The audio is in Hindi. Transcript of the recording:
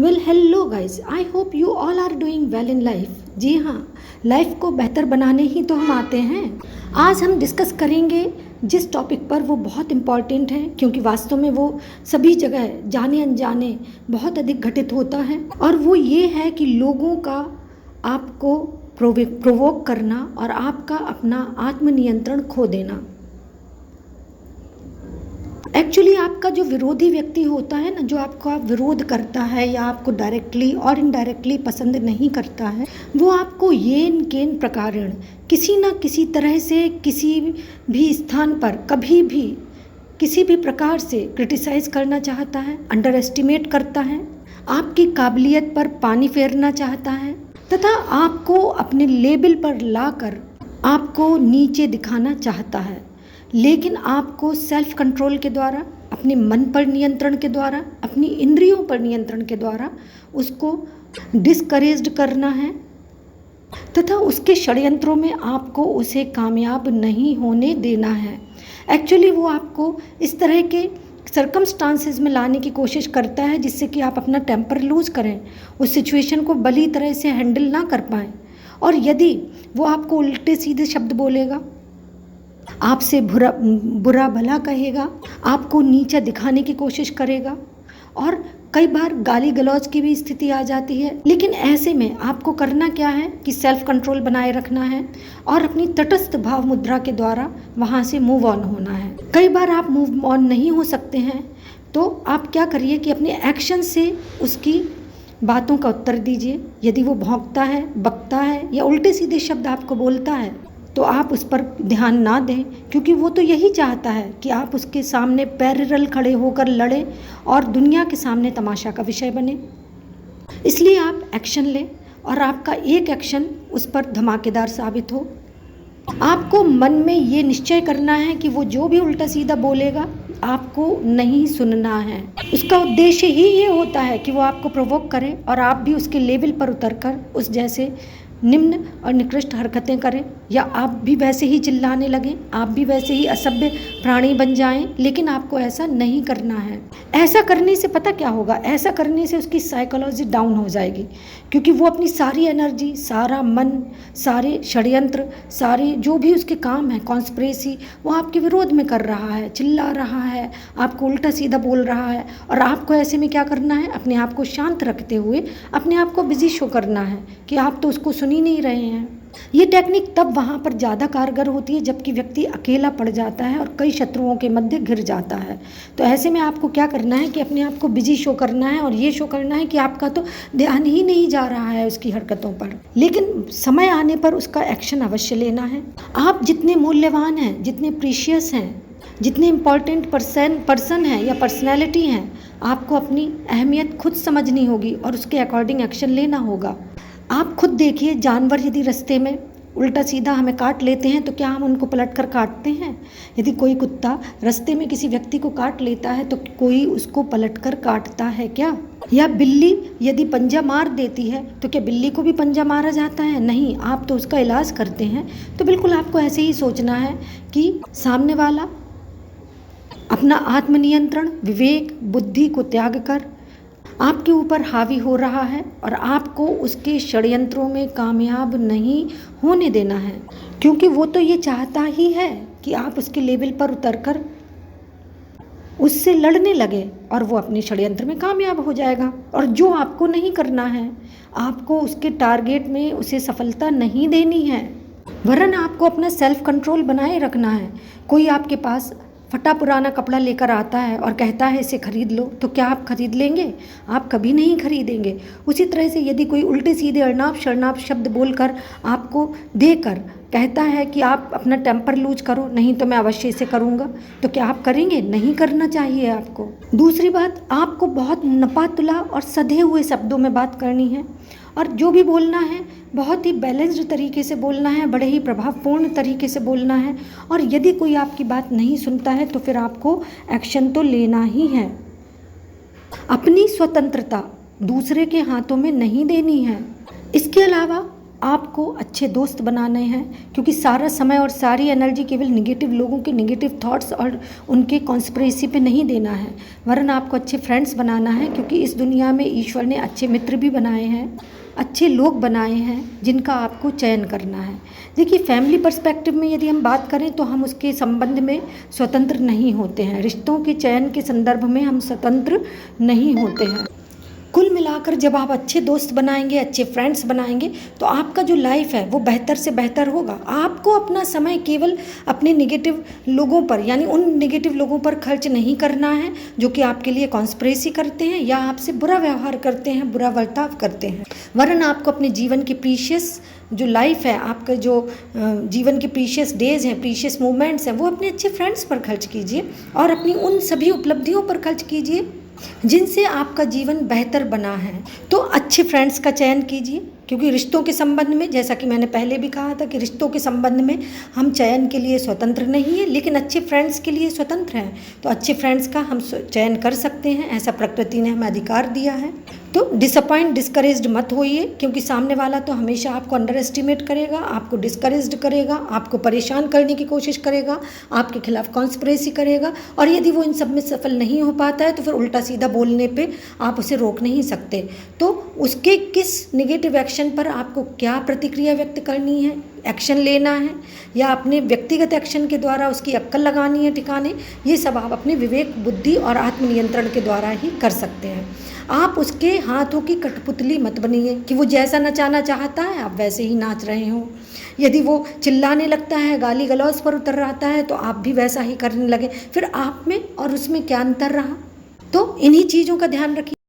Well hello guys, I hope you all are doing well in life. जी हाँ, लाइफ को बेहतर बनाने ही तो हम आते हैं। आज हम डिस्कस करेंगे जिस टॉपिक पर, वो बहुत इम्पॉर्टेंट है क्योंकि वास्तव में वो सभी जगह जाने अनजाने बहुत अधिक घटित होता है। और वो ये है कि लोगों का आपको प्रोवोक करना और आपका अपना आत्मनियंत्रण खो देना। एक्चुअली आपका जो विरोधी व्यक्ति होता है ना, जो आपका विरोध करता है या आपको डायरेक्टली और इनडायरेक्टली पसंद नहीं करता है, वो आपको येन केन प्रकारेण किसी न किसी तरह से किसी भी स्थान पर कभी भी किसी भी प्रकार से क्रिटिसाइज करना चाहता है, अंडर एस्टिमेट करता है, आपकी काबिलियत पर पानी फेरना चाहता है तथा आपको अपने लेवल पर लाकर आपको नीचे दिखाना चाहता है। लेकिन आपको सेल्फ कंट्रोल के द्वारा, अपने मन पर नियंत्रण के द्वारा, अपनी इंद्रियों पर नियंत्रण के द्वारा उसको डिस्करेज्ड करना है तथा उसके षड्यंत्रों में आपको उसे कामयाब नहीं होने देना है। एक्चुअली वो आपको इस तरह के सर्कमस्टांसेस में लाने की कोशिश करता है जिससे कि आप अपना टेम्पर लूज करें, उस सिचुएशन को भली तरह से हैंडल ना कर पाएँ। और यदि वो आपको उल्टे सीधे शब्द बोलेगा, आपसे बुरा भला कहेगा, आपको नीचा दिखाने की कोशिश करेगा और कई बार गाली गलौज की भी स्थिति आ जाती है। लेकिन ऐसे में आपको करना क्या है कि सेल्फ कंट्रोल बनाए रखना है और अपनी तटस्थ भाव मुद्रा के द्वारा वहाँ से मूव ऑन होना है। कई बार आप मूव ऑन नहीं हो सकते हैं तो आप क्या करिए कि अपने एक्शन से उसकी बातों का उत्तर दीजिए। यदि वो भौंकता है, बकता है या उल्टे सीधे शब्द आपको बोलता है तो आप उस पर ध्यान ना दें, क्योंकि वो तो यही चाहता है कि आप उसके सामने पैरेलल खड़े होकर लड़ें और दुनिया के सामने तमाशा का विषय बने। इसलिए आप एक्शन लें और आपका एक एक्शन उस पर धमाकेदार साबित हो। आपको मन में ये निश्चय करना है कि वो जो भी उल्टा सीधा बोलेगा आपको नहीं सुनना है। उसका उद्देश्य ही ये होता है कि वो आपको प्रोवोक करे और आप भी उसके लेवल पर उतरकर उस जैसे निम्न और निकृष्ट हरकतें करें, या आप भी वैसे ही चिल्लाने लगें, आप भी वैसे ही असभ्य प्राणी बन जाएं। लेकिन आपको ऐसा नहीं करना है। ऐसा करने से पता क्या होगा, ऐसा करने से उसकी साइकोलॉजी डाउन हो जाएगी, क्योंकि वो अपनी सारी एनर्जी, सारा मन, सारे षड्यंत्र, सारे जो भी उसके काम है, कॉन्स्पिरेसी, वो आपके विरोध में कर रहा है, चिल्ला रहा है, आपको उल्टा सीधा बोल रहा है। और आपको ऐसे में क्या करना है, अपने आप को शांत रखते हुए अपने आप को बिजी शो करना है कि आप तो उसको सुन ही नहीं रहे हैं। ये टेक्निक तब वहाँ पर ज़्यादा कारगर होती है जबकि व्यक्ति अकेला पड़ जाता है और कई शत्रुओं के मध्य घिर जाता है। तो ऐसे में आपको क्या करना है कि अपने आप को बिजी शो करना है और ये शो करना है कि आपका तो ध्यान ही नहीं जा रहा है उसकी हरकतों पर। लेकिन समय आने पर उसका एक्शन अवश्य लेना है। आप जितने मूल्यवान हैं, जितने प्रीशियस हैं, जितने इम्पॉर्टेंट पर्सन हैं या पर्सनैलिटी हैं, आपको अपनी अहमियत खुद समझनी होगी और उसके अकॉर्डिंग एक्शन लेना होगा। आप खुद देखिए, जानवर यदि रास्ते में उल्टा सीधा हमें काट लेते हैं तो क्या हम उनको पलट कर काटते हैं? यदि कोई कुत्ता रास्ते में किसी व्यक्ति को काट लेता है तो कोई उसको पलट कर काटता है क्या? या बिल्ली यदि पंजा मार देती है तो क्या बिल्ली को भी पंजा मारा जाता है? नहीं, आप तो उसका इलाज करते हैं। तो बिल्कुल आपको ऐसे ही सोचना है कि सामने वाला अपना आत्मनियंत्रण, विवेक, बुद्धि को त्याग कर आपके ऊपर हावी हो रहा है और आपको उसके षड्यंत्रों में कामयाब नहीं होने देना है, क्योंकि वो तो ये चाहता ही है कि आप उसके लेवल पर उतरकर उससे लड़ने लगे और वो अपने षड्यंत्र में कामयाब हो जाएगा। और जो आपको नहीं करना है, आपको उसके टारगेट में उसे सफलता नहीं देनी है, वरन आपको अपना सेल्फ कंट्रोल बनाए रखना है। कोई आपके पास फटा पुराना कपड़ा लेकर आता है और कहता है इसे खरीद लो, तो क्या आप खरीद लेंगे? आप कभी नहीं खरीदेंगे। उसी तरह से यदि कोई उल्टे सीधे अर्नाप शर्नाप शब्द बोलकर आपको देकर कहता है कि आप अपना टेम्पर लूज करो, नहीं तो मैं अवश्य इसे करूँगा, तो क्या आप करेंगे? नहीं करना चाहिए आपको। दूसरी बात, आपको बहुत नपातुला और सधे हुए शब्दों में बात करनी है और जो भी बोलना है बहुत ही बैलेंस्ड तरीके से बोलना है, बड़े ही प्रभावपूर्ण तरीके से बोलना है। और यदि कोई आपकी बात नहीं सुनता है तो फिर आपको एक्शन तो लेना ही है। अपनी स्वतंत्रता दूसरे के हाथों में नहीं देनी है। इसके अलावा आपको अच्छे दोस्त बनाने हैं, क्योंकि सारा समय और सारी एनर्जी केवल निगेटिव लोगों के निगेटिव थॉट्स और उनके कॉन्स्पिरेसी पे नहीं देना है, वरन आपको अच्छे फ्रेंड्स बनाना है, क्योंकि इस दुनिया में ईश्वर ने अच्छे मित्र भी बनाए हैं, अच्छे लोग बनाए हैं जिनका आपको चयन करना है। देखिए, फैमिली पर्सपेक्टिव में यदि हम बात करें तो हम उसके संबंध में स्वतंत्र नहीं होते हैं, रिश्तों के चयन के संदर्भ में हम स्वतंत्र नहीं होते हैं। कुल मिलाकर जब आप अच्छे दोस्त बनाएंगे, अच्छे फ्रेंड्स बनाएंगे, तो आपका जो लाइफ है वो बेहतर से बेहतर होगा। आपको अपना समय केवल अपने निगेटिव लोगों पर, यानी उन निगेटिव लोगों पर खर्च नहीं करना है जो कि आपके लिए कॉन्स्पिरेसी करते हैं या आपसे बुरा व्यवहार करते हैं, बुरा बर्ताव करते हैं, वरन आपको अपने जीवन की प्रीशियस जो लाइफ है, आपका जो जीवन के प्रीशियस डेज हैं, प्रीशियस मोमेंट्स हैं, वो अपने अच्छे फ्रेंड्स पर खर्च कीजिए और अपनी उन सभी उपलब्धियों पर खर्च कीजिए जिनसे आपका जीवन बेहतर बना है। तो अच्छे फ्रेंड्स का चयन कीजिए, क्योंकि रिश्तों के संबंध में, जैसा कि मैंने पहले भी कहा था कि रिश्तों के संबंध में हम चयन के लिए स्वतंत्र नहीं है, लेकिन अच्छे फ्रेंड्स के लिए स्वतंत्र हैं। तो अच्छे फ्रेंड्स का हम चयन कर सकते हैं, ऐसा प्रकृति ने हमें अधिकार दिया है। तो डिसअपॉइंट, डिस्करेज्ड मत होइए, क्योंकि सामने वाला तो हमेशा आपको अंडर एस्टिमेट करेगा, आपको डिस्करेज्ड करेगा, आपको परेशान करने की कोशिश करेगा, आपके खिलाफ कॉन्स्पिरेसी करेगा, और यदि वो इन सब में सफल नहीं हो पाता है तो फिर उल्टा सीधा बोलने पे आप उसे रोक नहीं सकते। तो उसके किस निगेटिव एक्शन पर आपको क्या प्रतिक्रिया व्यक्त करनी है, एक्शन लेना है, या अपने व्यक्तिगत एक्शन के द्वारा उसकी अक्कल लगानी है ठिकाने, ये सब आप अपने विवेक, बुद्धि और आत्मनियंत्रण के द्वारा ही कर सकते हैं। आप उसके हाथों की कठपुतली मत बनिए कि वो जैसा नचाना चाहता है आप वैसे ही नाच रहे हो। यदि वो चिल्लाने लगता है, गाली गलौज पर उतर आता है, तो आप भी वैसा ही करने लगे, फिर आप में और उसमें क्या अंतर रहा। तो इन्हीं चीज़ों का ध्यान रखिए।